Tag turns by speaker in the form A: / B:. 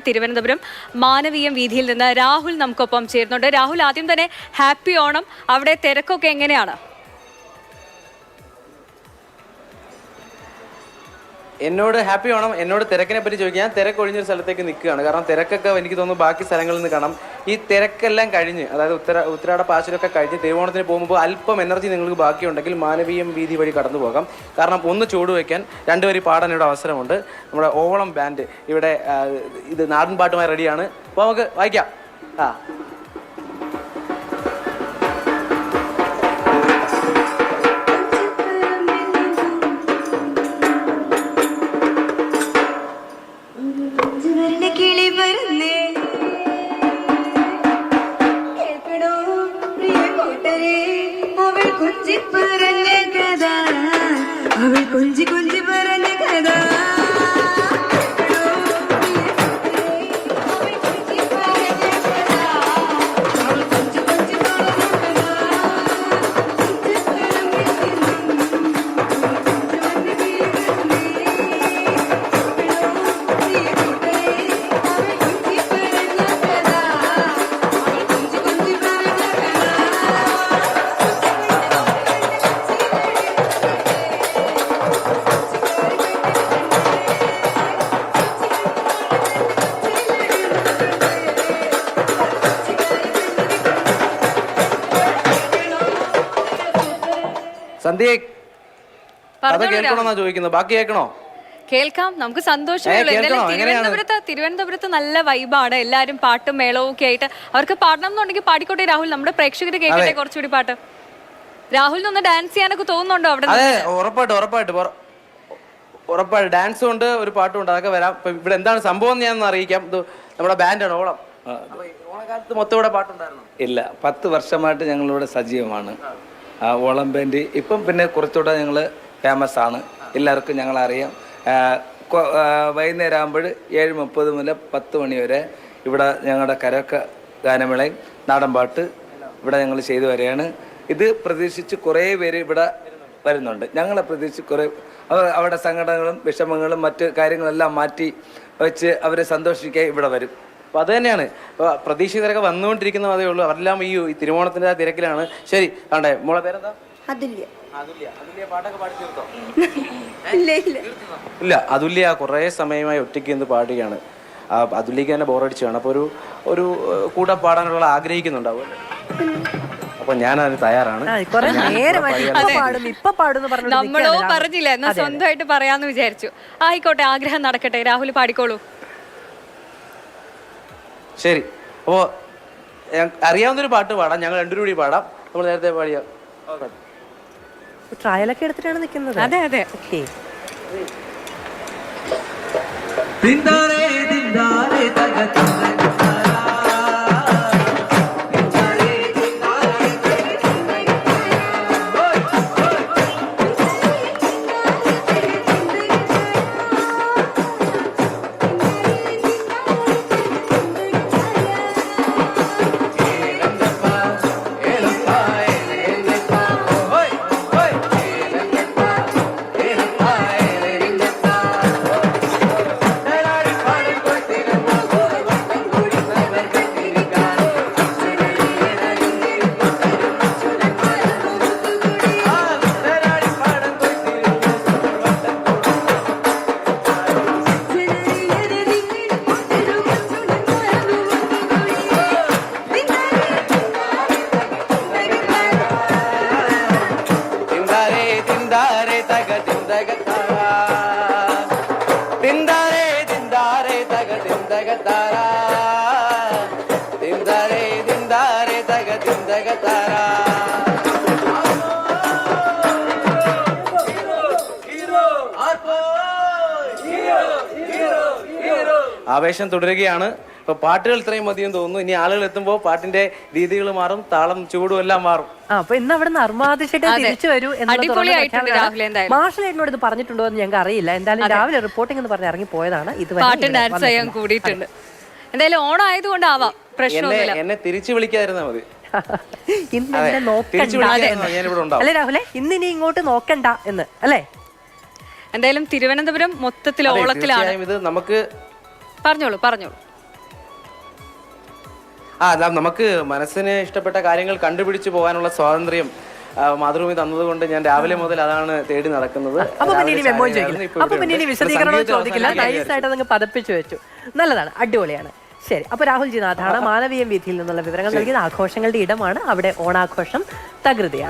A: തിരുവനന്തപുരം മാനവീയം വീതിയിൽ നിന്ന് രാഹുൽ നമുക്കൊപ്പം ചേരുന്നുണ്ട്. രാഹുൽ, ആദ്യം തന്നെ ഹാപ്പി ഓണം. അവിടെ തിരക്കൊക്കെ എങ്ങനെയാണ്?
B: എന്നോട് ഹാപ്പി ഓണം. എന്നോട് തിരക്കിനെ പറ്റി ചോദിക്കുക. ഞാൻ തിരക്ക് ഒഴിഞ്ഞൊരു സ്ഥലത്തേക്ക് നിൽക്കുകയാണ്. കാരണം തിരക്കൊക്കെ എനിക്ക് തോന്നുന്നു ബാക്കി സ്ഥലങ്ങളിൽ നിന്ന് കാണാം. ഈ തിരക്കെല്ലാം കഴിഞ്ഞ്, അതായത് ഉത്തരാട പാച്ചിലൊക്കെ കഴിഞ്ഞ് തിരുവോണത്തിന് പോകുമ്പോൾ അല്പം എനർജി നിങ്ങൾക്ക് ബാക്കിയുണ്ടെങ്കിൽ മാനവീയം വീതി വഴി കടന്നു പോകാം. കാരണം ഒന്ന് ചൂട് വയ്ക്കാൻ രണ്ടുപേരും പാടാനൊരു അവസരമുണ്ട്. നമ്മുടെ ഓവളം ബാൻഡ് ഇവിടെ ഇത് നാടൻ പാട്ടുമായി റെഡിയാണ്. അപ്പോൾ നമുക്ക് വായിക്കാം.
C: കൊഞ്ചി കൊഞ്ചി പറഞ്ഞ കഥ
B: സന്ധ്യ കഥ കേൾക്കണോന്നാ ചോദിക്കുന്നത്. ബാക്കി കേൾക്കണോ?
A: കേൾക്കാം, നമുക്ക് സന്തോഷമേ. തിരുവനന്തപുരത്ത് നല്ല വൈബാണ്. എല്ലാരും പാട്ടും മേളവും ഒക്കെ ആയിട്ട് അവർക്ക് പാടണം എന്നുണ്ടെങ്കിൽ പാടിക്കോട്ടെ. രാഹുൽ, നമ്മുടെ പ്രേക്ഷകര് കേൾക്കട്ടെ കുറച്ചുകൂടി പാട്ട്. രാഹുലിനൊന്ന് ഡാൻസ് ചെയ്യാനൊക്കെ തോന്നുന്നുണ്ടോ അവിടെ?
B: ഉറപ്പായിട്ട് ഡാൻസും ഉണ്ട്, ഒരു പാട്ടും ഉണ്ട്. അതൊക്കെ വരാം. ഇവിടെ എന്താണ് സംഭവം ഞാനൊന്ന് അറിയിക്കാം. ഇത് നമ്മുടെ ബാൻഡാണ് ഓളം. ഓണക്കാലത്ത് മൊത്തം ഇവിടെ പാട്ടുണ്ടായിരുന്നു?
D: ഇല്ല, 10 വർഷമായിട്ട് ഞങ്ങളിവിടെ സജീവമാണ്. ഓളം ബാൻഡ് ഇപ്പം പിന്നെ കുറച്ചുകൂടെ ഞങ്ങൾ ഫേമസ് ആണ്, എല്ലാവർക്കും ഞങ്ങളറിയാം. വൈകുന്നേരം ആകുമ്പോൾ 7:30 മുതൽ 10 മണി വരെ ഇവിടെ ഞങ്ങളുടെ കരോക്കെ ഗാനമേളയും നാടൻ പാട്ട് ഇവിടെ ഞങ്ങൾ ചെയ്തു വരികയാണ്. ഇത് പ്രതീക്ഷിച്ച് കുറേ പേര് ഇവിടെ വരുന്നുണ്ട്. ഞങ്ങളെ പ്രതീക്ഷിച്ച് കുറേ അവരുടെ സങ്കടങ്ങളും വിഷമങ്ങളും മറ്റ് കാര്യങ്ങളെല്ലാം മാറ്റി വെച്ച് അവരെ സന്തോഷിക്കാൻ ഇവിടെ വരും.
B: അപ്പോൾ അത് തന്നെയാണ് പ്രതീക്ഷിതരൊക്കെ വന്നുകൊണ്ടിരിക്കുന്ന അതേ ഉള്ളൂ. അവരെല്ലാം ഈ തിരുവോണത്തിൻ്റെ തിരക്കിലാണ്. ശരി, ആണ്ടേ മോളെ പേരെന്താ? പാട്ടൊക്കെ പാടി തീർത്തോ? ഇല്ല, അതുല്യ കുറേ സമയമായി ഒറ്റയ്ക്ക് നിന്ന് പാടുകയാണ്. അതുല്യക്ക് തന്നെ ബോറടിച്ചാണ്. അപ്പോൾ ഒരു കൂടെ പാടാനുള്ള ആഗ്രഹിക്കുന്നുണ്ടാവും. അപ്പൊ ഞാൻ അതിന് തയ്യാറാണ്.
A: നമ്മളോ പറഞ്ഞില്ല, എന്നാ സ്വന്തമായിട്ട് പറയാന്ന് വിചാരിച്ചു. ആയിക്കോട്ടെ, ആഗ്രഹം നടക്കട്ടെ. രാഹുൽ പാടിക്കോളൂ.
B: ശരി, അപ്പോൾ അറിയാവുന്നൊരു പാട്ട് പാടാം. ഞങ്ങൾ രണ്ടുപേരും കൂടി പാടാം. നമ്മൾ നേരത്തെ പാടിയ
C: ട്രയലൊക്കെ എടുത്തിട്ടാണ് നിൽക്കുന്നത്.
A: അതെ അതെ.
B: ആവേശം തുടരുകയാണ്. ഇപ്പൊ പാട്ടുകൾ ഇത്രയും മതിയെന്ന് തോന്നുന്നു. ഇനി ആളുകൾ എത്തുമ്പോൾ പാട്ടിന്റെ രീതികൾ മാറും, താളം ചൂടും എല്ലാം മാറും.
C: അപ്പൊ ഇന്ന് അവിടെ നർമാദിച്ചിട്ട് തിരിച്ചു വരൂ. മാഷിലേട്ടനോട് ഇത് പറഞ്ഞിട്ടുണ്ടോ എന്ന് ഞങ്ങൾക്ക് അറിയില്ല. എന്തായാലും രാവിലെ റിപ്പോർട്ടിംഗ് എന്ന് പറഞ്ഞ് ഇറങ്ങി പോയതാണ്. ഇത്
A: കൂടിയിട്ടുണ്ട്. എന്തായാലും ഓണം ആയതുകൊണ്ടാവാം പ്രശ്നമില്ല.
B: എന്നെ തിരിച്ചു വിളിക്കാതിരുന്നാ മതി.
C: ഇന്ന് നോക്കണ്ട അല്ലേ രാഹുലെ? ഇന്നിനി ഇങ്ങോട്ട് നോക്കണ്ട എന്ന് അല്ലേ?
A: എന്തായാലും തിരുവനന്തപുരം മൊത്തത്തിൽ ഓളത്തിലാണ്.
B: ഇത് നമുക്ക്
A: പറഞ്ഞോളൂ.
B: നമുക്ക് മനസ്സിന് ഇഷ്ടപ്പെട്ട കാര്യങ്ങൾ കണ്ടുപിടിച്ച് പോകാനുള്ള സ്വാതന്ത്ര്യം മാതൃഭൂമി തന്നതുകൊണ്ട് ഞാൻ രാവിലെ മുതൽ അതാണ് തേടി നടക്കുന്നത്.
C: അപ്പൊ പിന്നെ ഇനി മെമ്മോ ചോദിക്കില്ല, അപ്പൊ പിന്നെ ഇനി വിശദീകരണം ചോദിക്കില്ല, നൈസായിട്ട് അതങ്ങ് പതപ്പിച്ചു വെച്ചു. നല്ലതാണ്, അടിപൊളിയാണ്. ശരി, അപ്പൊ രാഹുൽ ജിനാഥാണ് മാനവീയം വീഥിയിൽ നിന്നുള്ള വിവരങ്ങൾ നൽകിയത്. ആഘോഷങ്ങളുടെ ഇടമാണ് അവിടെ, ഓണാഘോഷം തകൃതിയാണ്.